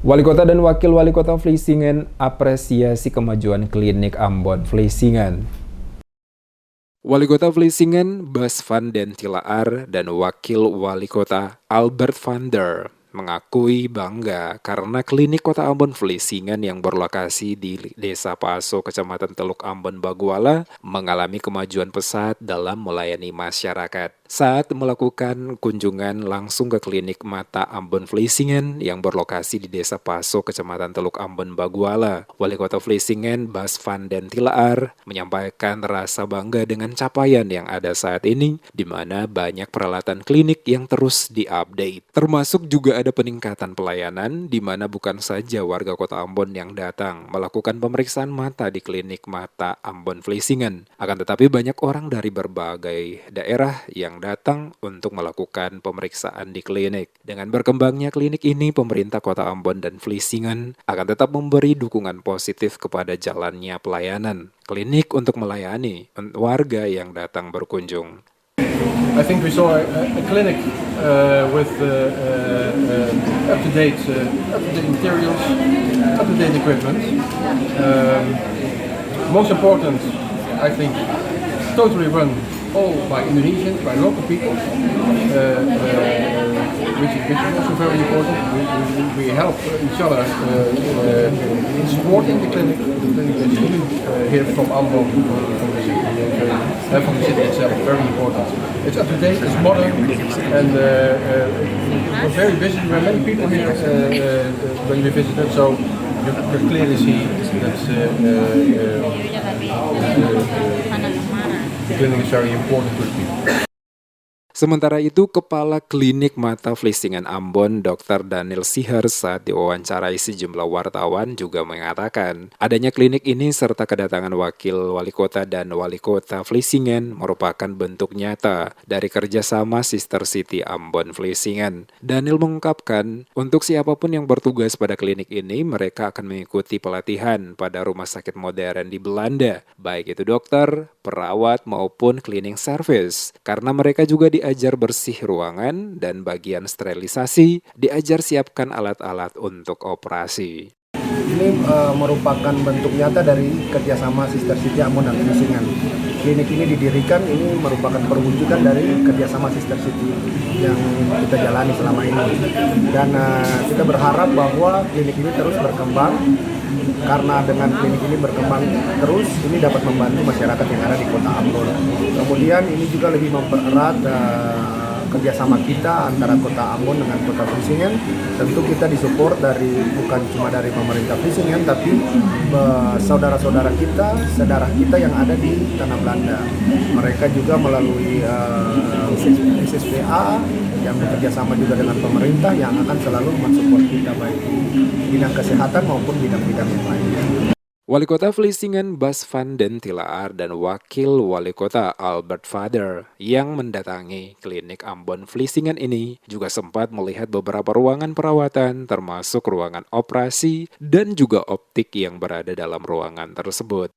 Wali Kota dan Wakil Wali Kota Vlissingen apresiasi kemajuan klinik Ambon Vlissingen. Wali Kota Vlissingen, Bas van den Tilaar, dan Wakil Wali Kota Albert van der mengakui bangga karena klinik Kota Ambon Vlissingen yang berlokasi di Desa Paso, Kecamatan Teluk Ambon, Baguala, mengalami kemajuan pesat dalam melayani masyarakat. Saat melakukan kunjungan langsung ke klinik mata Ambon Vlissingen yang berlokasi di Desa Paso, Kecamatan Teluk Ambon, Baguala, Wali Kota Vlissingen, Bas van den Tilaar, menyampaikan rasa bangga dengan capaian yang ada saat ini, di mana banyak peralatan klinik yang terus diupdate. Termasuk juga ada peningkatan pelayanan, di mana bukan saja warga Kota Ambon yang datang melakukan pemeriksaan mata di klinik mata Ambon Vlissingen, akan tetapi banyak orang dari berbagai daerah yang datang untuk melakukan pemeriksaan di klinik. Dengan berkembangnya klinik ini, pemerintah Kota Ambon dan Vlissingen akan tetap memberi dukungan positif kepada jalannya pelayanan klinik untuk melayani warga yang datang berkunjung. I think we saw a clinic with up-to-date materials, up-to-date equipment. Most important, I think, totally run all by Indonesians, by local people, which is also very important. We help each other in supporting the clinic. The clinic is here from Ambon, from the city itself, very important. It's up to date, it's modern, and it was very busy. There were many people here when we visited, so you clearly see that the clinic is very important to the people. Sementara itu, Kepala Klinik Mata Vlissingen Ambon, Dr. Daniel Siher, saat diwawancarai sejumlah wartawan juga mengatakan adanya klinik ini serta kedatangan Wakil Wali Kota dan Wali Kota Vlissingen merupakan bentuk nyata dari kerjasama Sister City Ambon Vlissingen. Daniel mengungkapkan, untuk siapapun yang bertugas pada klinik ini, mereka akan mengikuti pelatihan pada rumah sakit modern di Belanda, baik itu dokter, perawat, maupun cleaning service, karena mereka juga diajar bersih ruangan dan bagian sterilisasi, diajar siapkan alat-alat untuk operasi. Ini merupakan bentuk nyata dari kerjasama Sister City Ambon dan Vlissingen. Klinik ini didirikan, ini merupakan perwujudan dari kerjasama Sister City yang kita jalani selama ini. Dan kita berharap bahwa klinik ini terus berkembang, karena dengan klinik ini berkembang terus, ini dapat membantu masyarakat yang ada di Kota Ambon. Kemudian ini juga lebih mempererat kerjasama kita antara Kota Ambon dengan Kota Vlissingen. Tentu kita disupport bukan cuma dari pemerintah Vlissingen, tapi saudara-saudara kita, saudara kita yang ada di tanah Belanda. Mereka juga melalui SSPA yang bekerjasama juga dengan pemerintah yang akan selalu mensupport kita baik di bidang kesehatan maupun bidang-bidang yang lainnya. Wali Kota Vlissingen Bas van den Tilaar dan Wakil Wali Kota Albert van der yang mendatangi klinik Ambon Vlissingen ini juga sempat melihat beberapa ruangan perawatan termasuk ruangan operasi dan juga optik yang berada dalam ruangan tersebut.